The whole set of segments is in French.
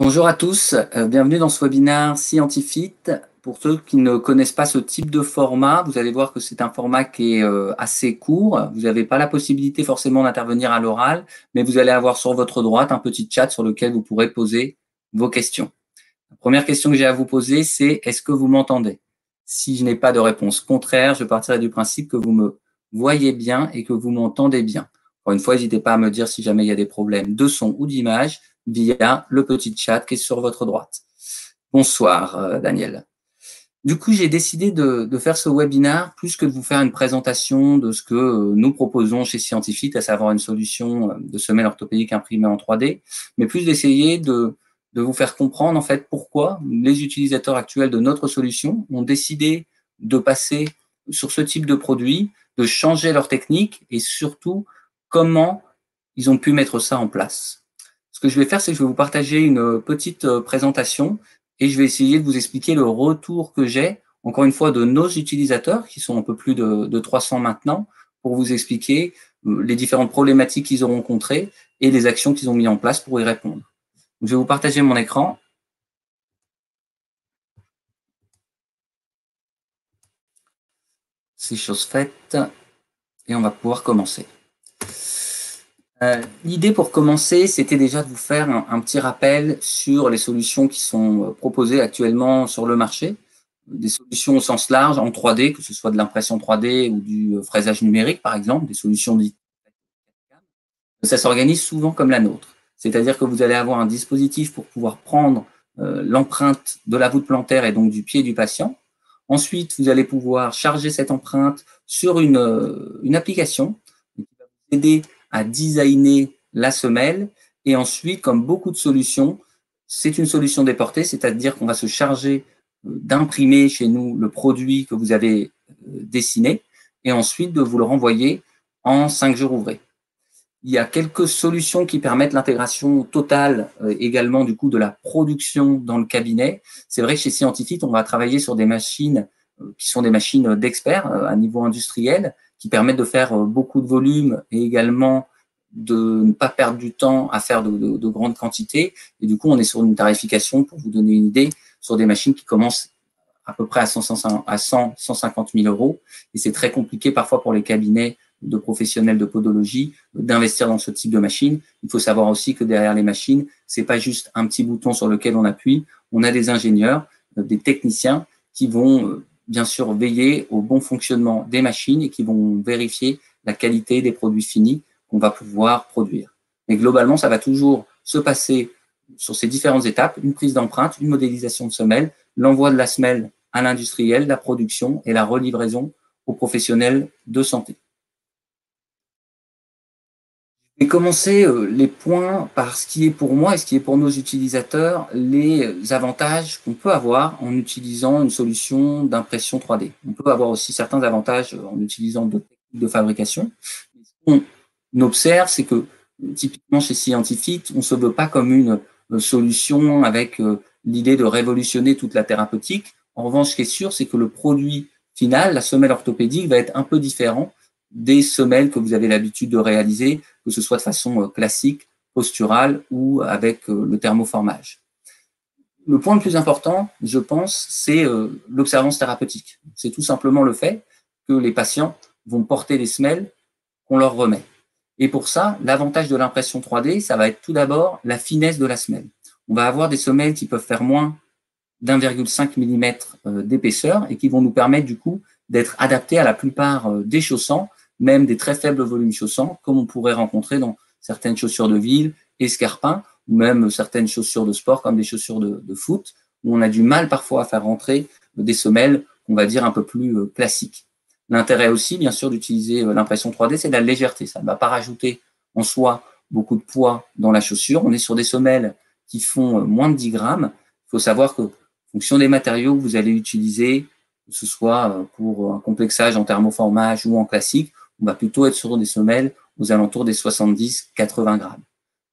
Bonjour à tous, bienvenue dans ce webinaire Scientifit. Pour ceux qui ne connaissent pas ce type de format, vous allez voir que c'est un format qui est assez court. Vous n'avez pas la possibilité forcément d'intervenir à l'oral, mais vous allez avoir sur votre droite un petit chat sur lequel vous pourrez poser vos questions. La première question que j'ai à vous poser, c'est est-ce que vous m'entendez? Si je n'ai pas de réponse contraire, je partirai du principe que vous me voyez bien et que vous m'entendez bien. Encore une fois, n'hésitez pas à me dire si jamais il y a des problèmes de son ou d'image via le petit chat qui est sur votre droite. Bonsoir Daniel. Du coup, j'ai décidé de faire ce webinaire plus que de vous faire une présentation de ce que nous proposons chez Scientifit, à savoir une solution de semelle orthopédique imprimée en 3D, mais plus d'essayer de vous faire comprendre en fait pourquoi les utilisateurs actuels de notre solution ont décidé de passer sur ce type de produit, de changer leur technique et surtout comment ils ont pu mettre ça en place. Ce que je vais faire, c'est que je vais vous partager une petite présentation et je vais essayer de vous expliquer le retour que j'ai, encore une fois, de nos utilisateurs, qui sont un peu plus de 300 maintenant, pour vous expliquer les différentes problématiques qu'ils ont rencontrées et les actions qu'ils ont mis en place pour y répondre. Je vais vous partager mon écran. C'est chose faite et on va pouvoir commencer. L'idée pour commencer, c'était déjà de vous faire un petit rappel sur les solutions qui sont proposées actuellement sur le marché, des solutions au sens large en 3D, que ce soit de l'impression 3D ou du fraisage numérique, par exemple, des solutions dites. Ça s'organise souvent comme la nôtre, c'est-à-dire que vous allez avoir un dispositif pour pouvoir prendre l'empreinte de la voûte plantaire et donc du pied du patient. Ensuite, vous allez pouvoir charger cette empreinte sur une application qui va vous aider à designer la semelle. Et ensuite, comme beaucoup de solutions, c'est une solution déportée, c'est-à-dire qu'on va se charger d'imprimer chez nous le produit que vous avez dessiné et ensuite de vous le renvoyer en 5 jours ouvrés. Il y a quelques solutions qui permettent l'intégration totale également du coup de la production dans le cabinet. C'est vrai que chez Scientifit, on va travailler sur des machines qui sont des machines d'experts à niveau industriel, qui permettent de faire beaucoup de volume et également de ne pas perdre du temps à faire de grandes quantités. Et du coup, on est sur une tarification, pour vous donner une idée, sur des machines qui commencent à peu près à 150 000 euros. Et c'est très compliqué parfois pour les cabinets de professionnels de podologie d'investir dans ce type de machine. Il faut savoir aussi que derrière les machines, c'est pas juste un petit bouton sur lequel on appuie. On a des ingénieurs, des techniciens qui vont bien sûr veiller au bon fonctionnement des machines et qui vont vérifier la qualité des produits finis qu'on va pouvoir produire. Mais globalement, ça va toujours se passer sur ces différentes étapes, une prise d'empreinte, une modélisation de semelle, l'envoi de la semelle à l'industriel, la production et la relivraison aux professionnels de santé. Je vais commencer les points par ce qui est pour moi et ce qui est pour nos utilisateurs les avantages qu'on peut avoir en utilisant une solution d'impression 3D. On peut avoir aussi certains avantages en utilisant d'autres techniques de fabrication. Ce qu'on observe, c'est que typiquement chez Scientifit, on ne se veut pas comme une solution avec l'idée de révolutionner toute la thérapeutique. En revanche, ce qui est sûr, c'est que le produit final, la semelle orthopédique, va être un peu différent des semelles que vous avez l'habitude de réaliser, que ce soit de façon classique, posturale ou avec le thermoformage. Le point le plus important, je pense, c'est l'observance thérapeutique. C'est tout simplement le fait que les patients vont porter les semelles qu'on leur remet. Et pour ça, l'avantage de l'impression 3D, ça va être tout d'abord la finesse de la semelle. On va avoir des semelles qui peuvent faire moins d'1,5 mm d'épaisseur et qui vont nous permettre du coup d'être adaptés à la plupart des chaussants, même des très faibles volumes chaussants, comme on pourrait rencontrer dans certaines chaussures de ville, escarpins, ou même certaines chaussures de sport, comme des chaussures de foot, où on a du mal parfois à faire rentrer des semelles, on va dire, un peu plus classiques. L'intérêt aussi, bien sûr, d'utiliser l'impression 3D, c'est la légèreté. Ça ne va pas rajouter en soi beaucoup de poids dans la chaussure. On est sur des semelles qui font moins de 10 grammes. Il faut savoir que, en fonction des matériaux que vous allez utiliser, que ce soit pour un complexage en thermoformage ou en classique, on va plutôt être sur des semelles aux alentours des 70-80 grammes.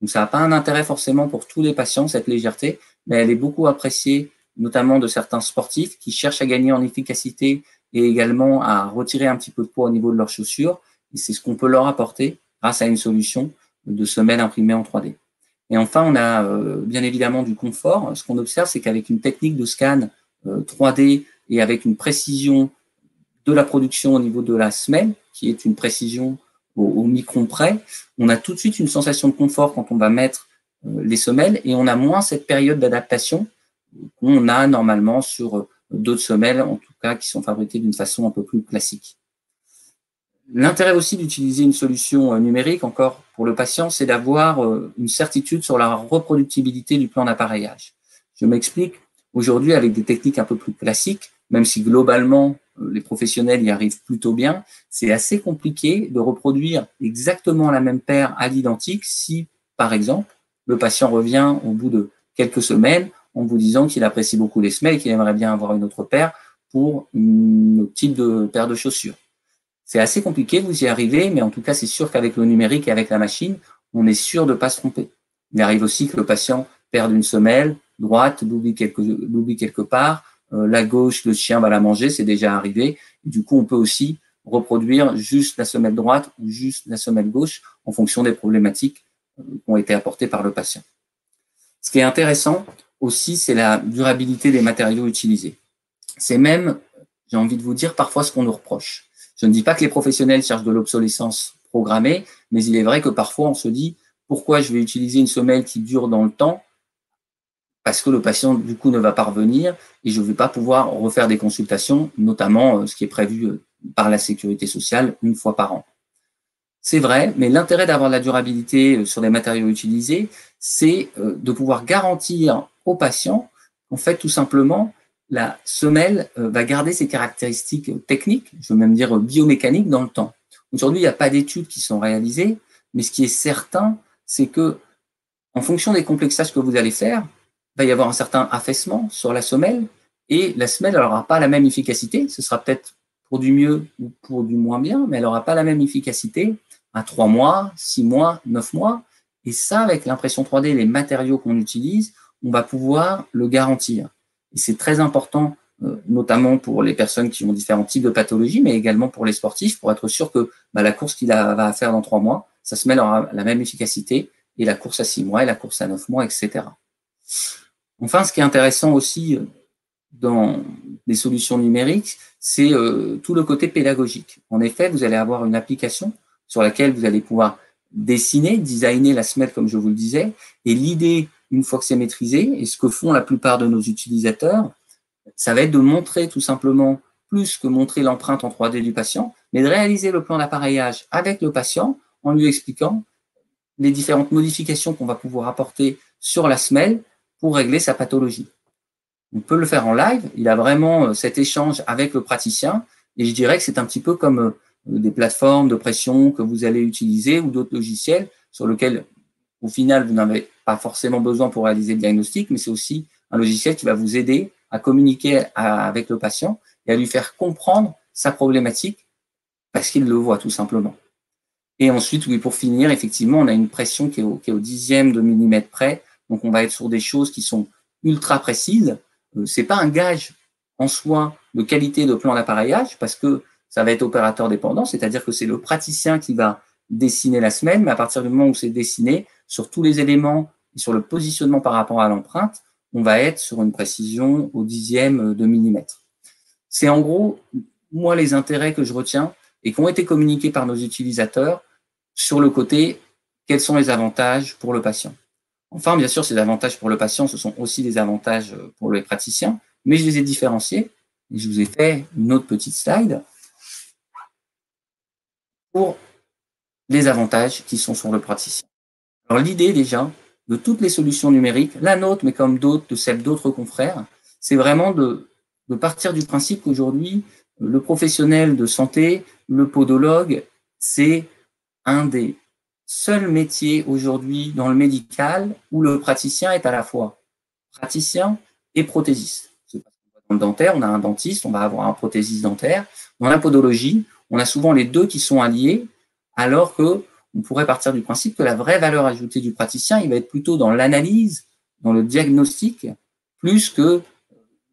Donc ça n'a pas un intérêt forcément pour tous les patients, cette légèreté, mais elle est beaucoup appréciée, notamment de certains sportifs qui cherchent à gagner en efficacité et également à retirer un petit peu de poids au niveau de leurs chaussures. Et c'est ce qu'on peut leur apporter grâce à une solution de semelle imprimée en 3D. Et enfin, on a bien évidemment du confort. Ce qu'on observe, c'est qu'avec une technique de scan 3D et avec une précision de la production au niveau de la semelle, qui est une précision au micron près, on a tout de suite une sensation de confort quand on va mettre les semelles et on a moins cette période d'adaptation qu'on a normalement sur d'autres semelles, en tout cas qui sont fabriquées d'une façon un peu plus classique. L'intérêt aussi d'utiliser une solution numérique, encore pour le patient, c'est d'avoir une certitude sur la reproductibilité du plan d'appareillage. Je m'explique. Aujourd'hui, avec des techniques un peu plus classiques, même si globalement les professionnels y arrivent plutôt bien, c'est assez compliqué de reproduire exactement la même paire à l'identique si, par exemple, le patient revient au bout de quelques semaines en vous disant qu'il apprécie beaucoup les semelles et qu'il aimerait bien avoir une autre paire pour un autre type de paire de chaussures. C'est assez compliqué, vous y arrivez, mais en tout cas, c'est sûr qu'avec le numérique et avec la machine, on est sûr de ne pas se tromper. Il arrive aussi que le patient perde une semelle droite, l'oublie quelque part, la gauche, le chien va la manger, c'est déjà arrivé. Du coup, on peut aussi reproduire juste la semelle droite ou juste la semelle gauche en fonction des problématiques qui ont été apportées par le patient. Ce qui est intéressant aussi, c'est la durabilité des matériaux utilisés. C'est même, j'ai envie de vous dire, parfois ce qu'on nous reproche. Je ne dis pas que les professionnels cherchent de l'obsolescence programmée, mais il est vrai que parfois on se dit pourquoi je vais utiliser une semelle qui dure dans le temps parce que le patient du coup ne va pas revenir et je ne vais pas pouvoir refaire des consultations, notamment ce qui est prévu par la sécurité sociale une fois par an. C'est vrai, mais l'intérêt d'avoir de la durabilité sur les matériaux utilisés, c'est de pouvoir garantir au patient, en fait, tout simplement, la semelle va garder ses caractéristiques techniques, je veux même dire biomécaniques, dans le temps. Aujourd'hui, il n'y a pas d'études qui sont réalisées, mais ce qui est certain, c'est que, en fonction des complexages que vous allez faire, il va y avoir un certain affaissement sur la semelle, et la semelle n'aura pas la même efficacité. Ce sera peut-être pour du mieux ou pour du moins bien, mais elle n'aura pas la même efficacité à 3 mois, 6 mois, 9 mois. Et ça, avec l'impression 3D, les matériaux qu'on utilise, on va pouvoir le garantir. Et c'est très important, notamment pour les personnes qui ont différents types de pathologies, mais également pour les sportifs, pour être sûr que la course qu'il va faire dans 3 mois, sa semelle aura la même efficacité, et la course à 6 mois, et la course à 9 mois, etc. Enfin, ce qui est intéressant aussi dans les solutions numériques, c'est tout le côté pédagogique. En effet, vous allez avoir une application sur laquelle vous allez pouvoir dessiner, designer la semelle, comme je vous le disais, et l'idée, une fois que c'est maîtrisé, et ce que font la plupart de nos utilisateurs, ça va être de montrer tout simplement, plus que montrer l'empreinte en 3D du patient, mais de réaliser le plan d'appareillage avec le patient en lui expliquant les différentes modifications qu'on va pouvoir apporter sur la semelle pour régler sa pathologie. On peut le faire en live, il a vraiment cet échange avec le praticien, et je dirais que c'est un petit peu comme des plateformes de pression que vous allez utiliser ou d'autres logiciels sur lesquels, au final, vous n'avez pas forcément besoin pour réaliser le diagnostic, mais c'est aussi un logiciel qui va vous aider à communiquer avec le patient et à lui faire comprendre sa problématique parce qu'il le voit tout simplement. Et ensuite, oui, pour finir, effectivement, on a une pression qui est au dixième de millimètre près, donc on va être sur des choses qui sont ultra précises. C'est pas un gage en soi de qualité de plan d'appareillage parce que ça va être opérateur dépendant, c'est-à-dire que c'est le praticien qui va dessiner la semelle, mais à partir du moment où c'est dessiné, sur tous les éléments et sur le positionnement par rapport à l'empreinte, on va être sur une précision au dixième de millimètre. C'est en gros, moi, les intérêts que je retiens et qui ont été communiqués par nos utilisateurs sur le côté, quels sont les avantages pour le patient. Enfin, bien sûr, ces avantages pour le patient, ce sont aussi des avantages pour les praticiens, mais je les ai différenciés et je vous ai fait une autre petite slide pour les avantages qui sont sur le praticien. Alors l'idée déjà de toutes les solutions numériques, la nôtre, mais comme d'autres, de celles d'autres confrères, c'est vraiment de partir du principe qu'aujourd'hui, le professionnel de santé, le podologue, c'est un des seuls métiers aujourd'hui dans le médical où le praticien est à la fois praticien et prothésiste. Dans le dentaire, on a un dentiste, on va avoir un prothésiste dentaire. Dans la podologie, on a souvent les deux qui sont alliés, alors que on pourrait partir du principe que la vraie valeur ajoutée du praticien, il va être plutôt dans l'analyse, dans le diagnostic, plus que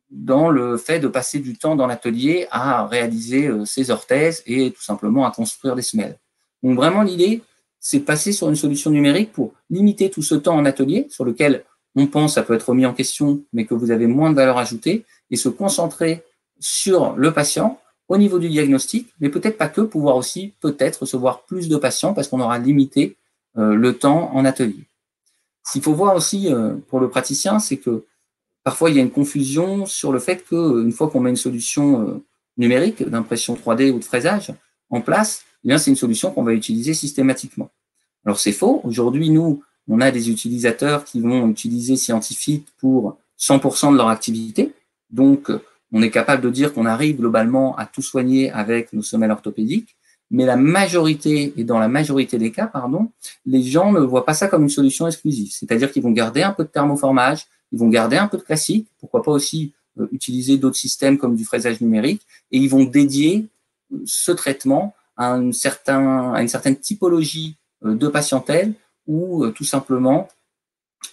dans le fait de passer du temps dans l'atelier à réaliser ses orthèses et tout simplement à construire des semelles. Donc vraiment, l'idée, c'est passer sur une solution numérique pour limiter tout ce temps en atelier sur lequel on pense ça peut être remis en question, mais que vous avez moins de valeur ajoutée, et se concentrer sur le patient au niveau du diagnostic, mais peut-être pas que, pouvoir aussi peut-être recevoir plus de patients parce qu'on aura limité le temps en atelier. Ce qu'il faut voir aussi pour le praticien, c'est que parfois il y a une confusion sur le fait qu'une fois qu'on met une solution numérique d'impression 3D ou de fraisage en place, eh bien c'est une solution qu'on va utiliser systématiquement. Alors c'est faux. Aujourd'hui, nous, on a des utilisateurs qui vont utiliser Scientific pour 100% de leur activité. Donc, on est capable de dire qu'on arrive globalement à tout soigner avec nos semelles orthopédiques. Mais la majorité, et dans la majorité des cas, pardon, les gens ne voient pas ça comme une solution exclusive. C'est-à-dire qu'ils vont garder un peu de thermoformage, ils vont garder un peu de classique, pourquoi pas aussi utiliser d'autres systèmes comme du fraisage numérique, et ils vont dédier ce traitement à une certaine typologie de patientèle ou tout simplement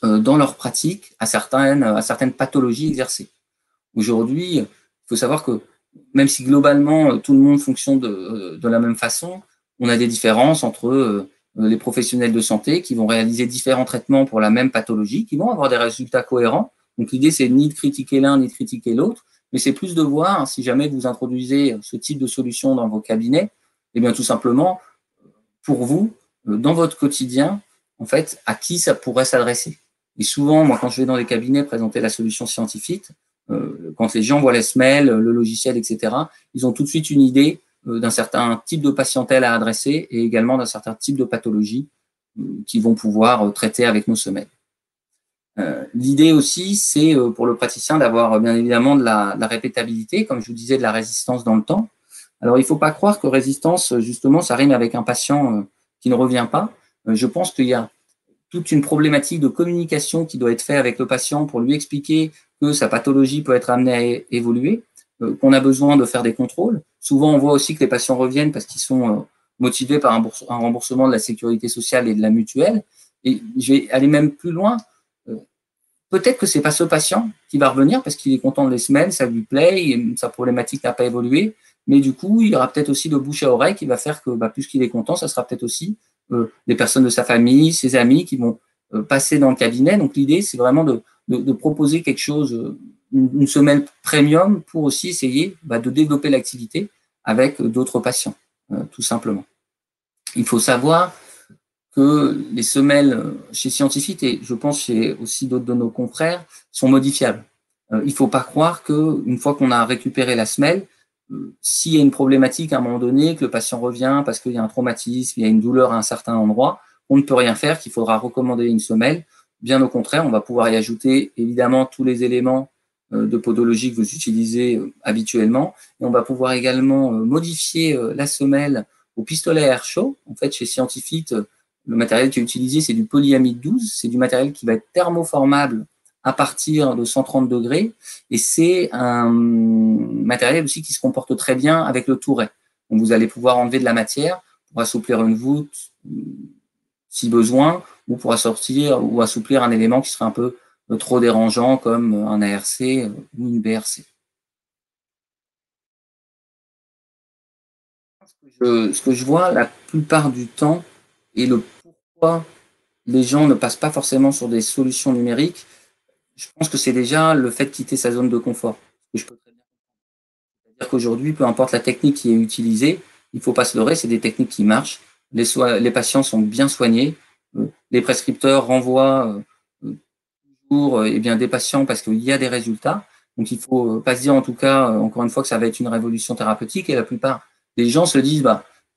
dans leur pratique à certaines pathologies exercées. Aujourd'hui, il faut savoir que même si globalement tout le monde fonctionne de la même façon, on a des différences entre les professionnels de santé qui vont réaliser différents traitements pour la même pathologie, qui vont avoir des résultats cohérents. Donc l'idée, c'est ni de critiquer l'un ni de critiquer l'autre, mais c'est plus de voir si jamais vous introduisez ce type de solution dans vos cabinets, eh bien tout simplement, pour vous, dans votre quotidien, en fait, à qui ça pourrait s'adresser. Et souvent, moi, quand je vais dans les cabinets présenter la solution scientifique, quand les gens voient les semelles, le logiciel, etc., ils ont tout de suite une idée d'un certain type de patientèle à adresser et également d'un certain type de pathologie qu'ils vont pouvoir traiter avec nos semelles. L'idée aussi, c'est pour le praticien d'avoir bien évidemment de la répétabilité, comme je vous disais, de la résistance dans le temps. Alors, il ne faut pas croire que résistance, justement, ça rime avec un patient qui ne revient pas. Je pense qu'il y a toute une problématique de communication qui doit être faite avec le patient pour lui expliquer que sa pathologie peut être amenée à évoluer, qu'on a besoin de faire des contrôles. Souvent, on voit aussi que les patients reviennent parce qu'ils sont motivés par un remboursement de la sécurité sociale et de la mutuelle. Et je vais aller même plus loin. Peut-être que c'est pas ce patient qui va revenir parce qu'il est content de les semelles, ça lui plaît, et sa problématique n'a pas évolué. Mais du coup, il y aura peut-être aussi le bouche à oreille qui va faire que, puisqu'il est content, ça sera peut-être aussi des personnes de sa famille, ses amis qui vont passer dans le cabinet. Donc l'idée, c'est vraiment de proposer quelque chose, une semelle premium pour aussi essayer de développer l'activité avec d'autres patients, tout simplement. Il faut savoir que les semelles chez Scientific, et je pense chez aussi d'autres de nos confrères, sont modifiables. Il ne faut pas croire qu'une fois qu'on a récupéré la semelle, s'il y a une problématique à un moment donné, que le patient revient parce qu'il y a un traumatisme, il y a une douleur à un certain endroit, on ne peut rien faire, qu'il faudra recommander une semelle. Bien au contraire, on va pouvoir y ajouter évidemment tous les éléments de podologie que vous utilisez habituellement. Et on va pouvoir également modifier la semelle au pistolet à air chaud. En fait, chez Scientific, le matériel qui est utilisé, c'est du polyamide 12. C'est du matériel qui va être thermoformable à partir de 130 degrés. Et c'est un matériel aussi qui se comporte très bien avec le touret. Donc, vous allez pouvoir enlever de la matière pour assouplir une voûte si besoin, ou pour assortir ou assouplir un élément qui serait un peu trop dérangeant comme un ARC ou une BRC. Ce que je vois la plupart du temps et le pourquoi les gens ne passent pas forcément sur des solutions numériques, je pense que c'est déjà le fait de quitter sa zone de confort. Je peux très bien comprendre. C'est-à-dire qu'aujourd'hui, peu importe la technique qui est utilisée, il ne faut pas se leurrer, c'est des techniques qui marchent. Les patients sont bien soignés. Les prescripteurs renvoient toujours des patients parce qu'il y a des résultats. Donc, il ne faut pas se dire, en tout cas, encore une fois, que ça va être une révolution thérapeutique. Et la plupart des gens se disent,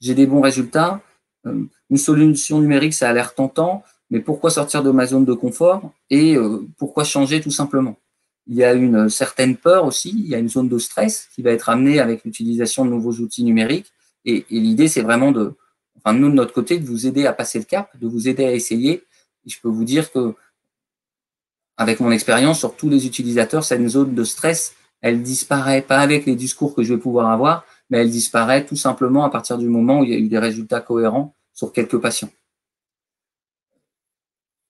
j'ai des bons résultats. Une solution numérique, ça a l'air tentant, mais pourquoi sortir de ma zone de confort et pourquoi changer tout simplement? Il y a une certaine peur aussi, il y a une zone de stress qui va être amenée avec l'utilisation de nouveaux outils numériques. Et l'idée, c'est vraiment nous, de notre côté, de vous aider à passer le cap, de vous aider à essayer. Et je peux vous dire que, avec mon expérience sur tous les utilisateurs, cette zone de stress, elle disparaît, pas avec les discours que je vais pouvoir avoir, mais elle disparaît tout simplement à partir du moment où il y a eu des résultats cohérents sur quelques patients.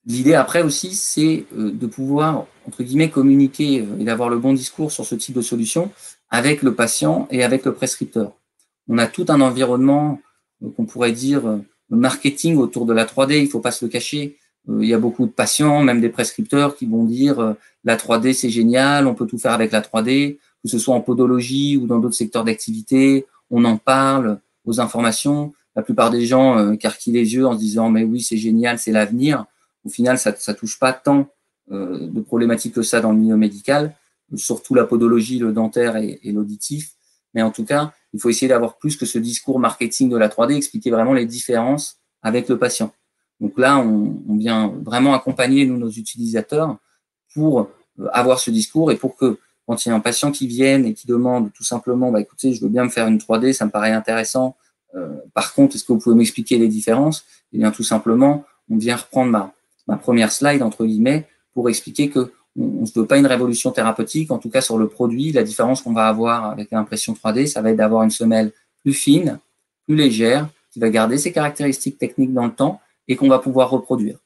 L'idée après aussi, c'est de pouvoir, entre guillemets, communiquer et d'avoir le bon discours sur ce type de solution avec le patient et avec le prescripteur. On a tout un environnement qu'on pourrait dire marketing autour de la 3D, il ne faut pas se le cacher. Il y a beaucoup de patients, même des prescripteurs, qui vont dire la 3D c'est génial, on peut tout faire avec la 3D, que ce soit en podologie ou dans d'autres secteurs d'activité, on en parle aux informations. La plupart des gens carquillent les yeux en se disant mais oui c'est génial, c'est l'avenir. Au final, ça touche pas tant de problématiques que ça dans le milieu médical, surtout la podologie, le dentaire et l'auditif. Mais en tout cas, il faut essayer d'avoir plus que ce discours marketing de la 3D, expliquer vraiment les différences avec le patient. Donc là, on vient vraiment accompagner nous, nos utilisateurs pour avoir ce discours et pour que quand il y a un patient qui vient et qui demande tout simplement, bah, écoutez, je veux bien me faire une 3D, ça me paraît intéressant. Par contre, est-ce que vous pouvez m'expliquer les différences? Eh bien, tout simplement, on vient reprendre ma première slide, entre guillemets, pour expliquer que on ne se veut pas une révolution thérapeutique, en tout cas sur le produit. La différence qu'on va avoir avec l'impression 3D, ça va être d'avoir une semelle plus fine, plus légère, qui va garder ses caractéristiques techniques dans le temps et qu'on va pouvoir reproduire.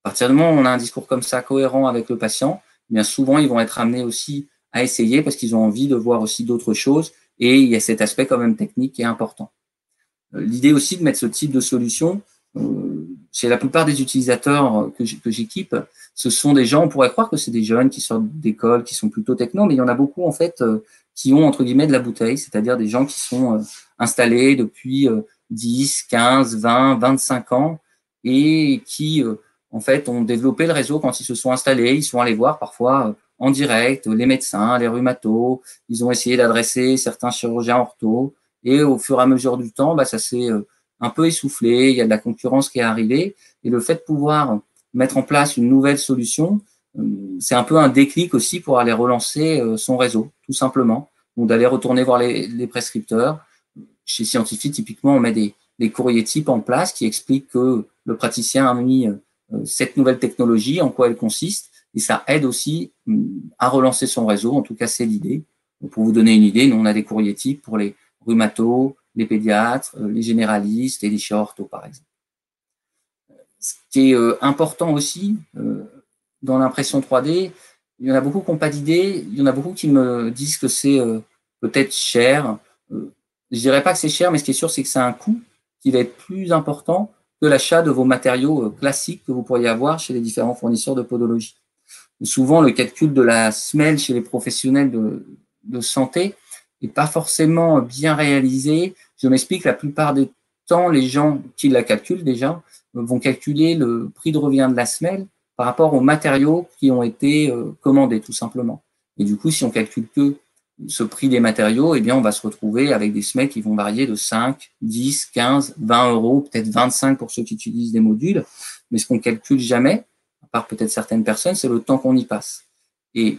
À partir du moment où on a un discours comme ça cohérent avec le patient, bien souvent, ils vont être amenés aussi à essayer parce qu'ils ont envie de voir aussi d'autres choses et il y a cet aspect quand même technique qui est important. L'idée aussi de mettre ce type de solution, chez la plupart des utilisateurs que j'équipe, ce sont des gens, on pourrait croire que c'est des jeunes qui sortent d'école, qui sont plutôt techno, mais il y en a beaucoup en fait qui ont entre guillemets de la bouteille, c'est-à-dire des gens qui sont installés depuis 10, 15, 20, 25 ans et qui en fait ont développé le réseau quand ils se sont installés, ils sont allés voir parfois en direct les médecins, les rhumatos, ils ont essayé d'adresser certains chirurgiens ortho et au fur et à mesure du temps, bah, ça s'est un peu essoufflé, il y a de la concurrence qui est arrivée et le fait de pouvoir mettre en place une nouvelle solution, c'est un peu un déclic aussi pour aller relancer son réseau, tout simplement. Donc d'aller retourner voir les prescripteurs. Chez Scientifique, typiquement, on met des courriers types en place qui expliquent que le praticien a mis cette nouvelle technologie, en quoi elle consiste, et ça aide aussi à relancer son réseau. En tout cas, c'est l'idée. Pour vous donner une idée, nous, on a des courriers types pour les rhumatos, les pédiatres, les généralistes et les chirurgiens, par exemple. Ce qui est important aussi dans l'impression 3D, il y en a beaucoup qui n'ont pas d'idée, il y en a beaucoup qui me disent que c'est peut-être cher. Je dirais pas que c'est cher, mais ce qui est sûr, c'est que c'est un coût qui va être plus important que l'achat de vos matériaux classiques que vous pourriez avoir chez les différents fournisseurs de podologie. Souvent, le calcul de la semelle chez les professionnels de santé n'est pas forcément bien réalisé. Je m'explique, la plupart des temps, les gens qui la calculent déjà vont calculer le prix de revient de la semelle par rapport aux matériaux qui ont été commandés, tout simplement. Et du coup, si on calcule que ce prix des matériaux, eh bien, on va se retrouver avec des semelles qui vont varier de 5, 10, 15, 20 euros, peut-être 25 pour ceux qui utilisent des modules. Mais ce qu'on calcule jamais, à part peut-être certaines personnes, c'est le temps qu'on y passe. Et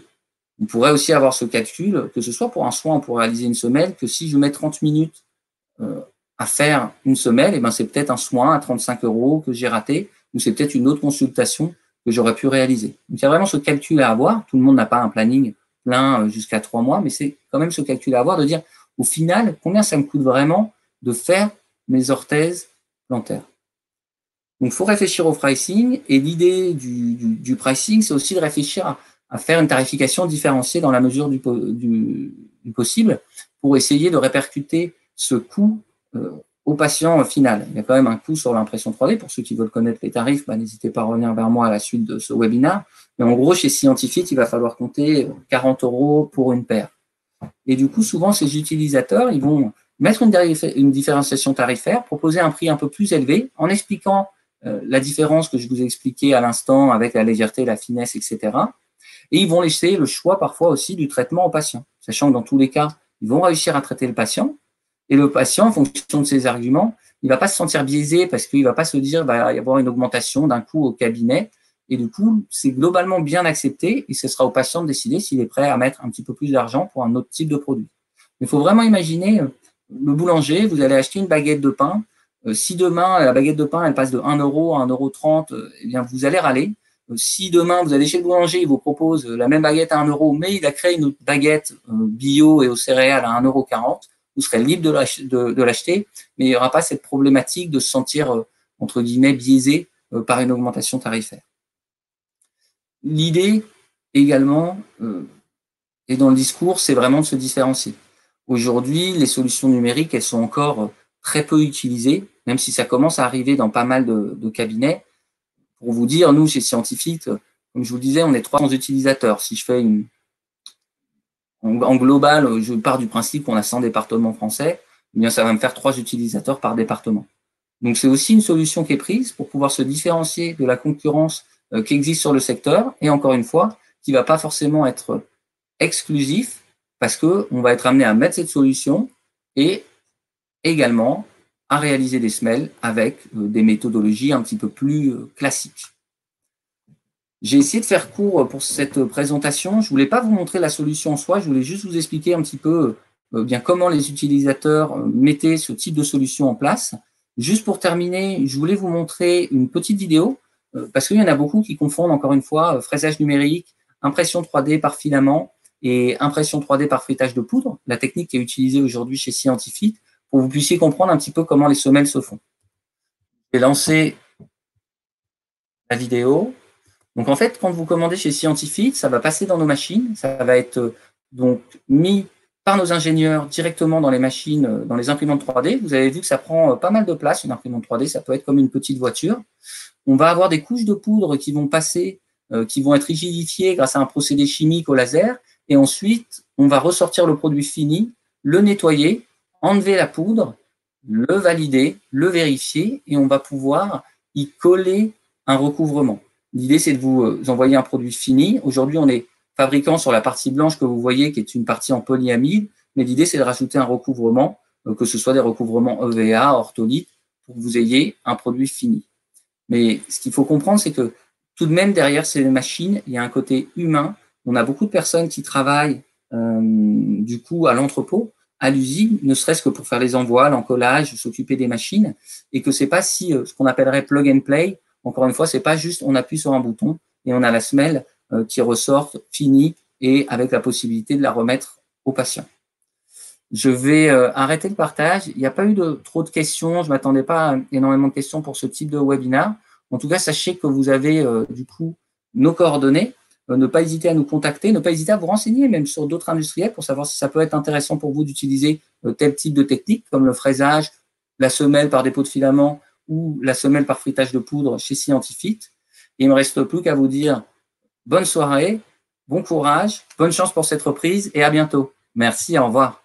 on pourrait aussi avoir ce calcul, que ce soit pour un soin pour réaliser une semelle, que si je mets 30 minutes à faire une semelle, eh ben, c'est peut-être un soin à 35 euros que j'ai raté, ou c'est peut-être une autre consultation que j'aurais pu réaliser. Donc, il y a vraiment ce calcul à avoir. Tout le monde n'a pas un planning plein jusqu'à 3 mois, mais c'est quand même ce calcul à avoir de dire, au final, combien ça me coûte vraiment de faire mes orthèses plantaires. Donc, il faut réfléchir au pricing, et l'idée du pricing, c'est aussi de réfléchir à faire une tarification différenciée dans la mesure du possible pour essayer de répercuter ce coût au patient final. Il y a quand même un coût sur l'impression 3D. Pour ceux qui veulent connaître les tarifs, n'hésitez pas à revenir vers moi à la suite de ce webinaire. Mais en gros, chez Scientifique, il va falloir compter 40 euros pour une paire. Et du coup, souvent, ces utilisateurs, ils vont mettre une différenciation tarifaire, proposer un prix un peu plus élevé en expliquant la différence que je vous ai expliquée à l'instant avec la légèreté, la finesse, etc. Et ils vont laisser le choix parfois aussi du traitement au patient, sachant que dans tous les cas, ils vont réussir à traiter le patient. Et le patient, en fonction de ses arguments, il ne va pas se sentir biaisé parce qu'il ne va pas se dire qu'il va y avoir une augmentation d'un coût au cabinet. Et du coup, c'est globalement bien accepté et ce sera au patient de décider s'il est prêt à mettre un petit peu plus d'argent pour un autre type de produit. Il faut vraiment imaginer le boulanger, vous allez acheter une baguette de pain. Si demain, la baguette de pain, elle passe de 1 euro à 1,30 €, eh bien, vous allez râler. Si demain, vous allez chez le boulanger, il vous propose la même baguette à 1 euro, mais il a créé une autre baguette bio et aux céréales à 1,40 €, vous serez libre de l'acheter, mais il n'y aura pas cette problématique de se sentir, entre guillemets, biaisé par une augmentation tarifaire. L'idée également, et dans le discours, c'est vraiment de se différencier. Aujourd'hui, les solutions numériques, elles sont encore très peu utilisé, même si ça commence à arriver dans pas mal de cabinets. Pour vous dire, nous, chez Scientifique, comme je vous le disais, on est 300 utilisateurs. Si je fais en global, je pars du principe qu'on a 100 départements français, eh bien, ça va me faire 3 utilisateurs par département. Donc, c'est aussi une solution qui est prise pour pouvoir se différencier de la concurrence qui existe sur le secteur, et encore une fois, qui ne va pas forcément être exclusif, parce qu'on va être amené à mettre cette solution et également à réaliser des semelles avec des méthodologies un petit peu plus classiques. J'ai essayé de faire court pour cette présentation. Je ne voulais pas vous montrer la solution en soi, je voulais juste vous expliquer un petit peu bien comment les utilisateurs mettaient ce type de solution en place. Juste pour terminer, je voulais vous montrer une petite vidéo, parce qu'il y en a beaucoup qui confondent encore une fois fraisage numérique, impression 3D par filament et impression 3D par feuilletage de poudre, la technique qui est utilisée aujourd'hui chez Scientifique, pour que vous puissiez comprendre un petit peu comment les semelles se font. Je vais lancer la vidéo. Donc en fait, quand vous commandez chez Scientifique, ça va passer dans nos machines, ça va être donc mis par nos ingénieurs directement dans les machines, dans les imprimantes 3D. Vous avez vu que ça prend pas mal de place, une imprimante 3D, ça peut être comme une petite voiture. On va avoir des couches de poudre qui vont passer, qui vont être rigidifiées grâce à un procédé chimique au laser, et ensuite, on va ressortir le produit fini, le nettoyer, enlever la poudre, le valider, le vérifier, et on va pouvoir y coller un recouvrement. L'idée, c'est de vous envoyer un produit fini. Aujourd'hui, on est fabricant sur la partie blanche que vous voyez, qui est une partie en polyamide, mais l'idée, c'est de rajouter un recouvrement, que ce soit des recouvrements EVA, ortholite, pour que vous ayez un produit fini. Mais ce qu'il faut comprendre, c'est que tout de même, derrière ces machines, il y a un côté humain. On a beaucoup de personnes qui travaillent du coup à l'entrepôt, à l'usine, ne serait-ce que pour faire les envois, l'encollage, s'occuper des machines, et que c'est pas si ce qu'on appellerait plug and play. Encore une fois, c'est pas juste on appuie sur un bouton et on a la semelle qui ressort finie et avec la possibilité de la remettre au patient. Je vais arrêter le partage. Il n'y a pas eu trop de questions. Je ne m'attendais pas à énormément de questions pour ce type de webinaire. En tout cas, sachez que vous avez du coup nos coordonnées. Ne pas hésiter à nous contacter, ne pas hésiter à vous renseigner même sur d'autres industriels pour savoir si ça peut être intéressant pour vous d'utiliser tel type de technique comme le fraisage, la semelle par dépôt de filament ou la semelle par feuilletage de poudre chez Scientifique. Et il ne me reste plus qu'à vous dire bonne soirée, bon courage, bonne chance pour cette reprise et à bientôt. Merci, au revoir.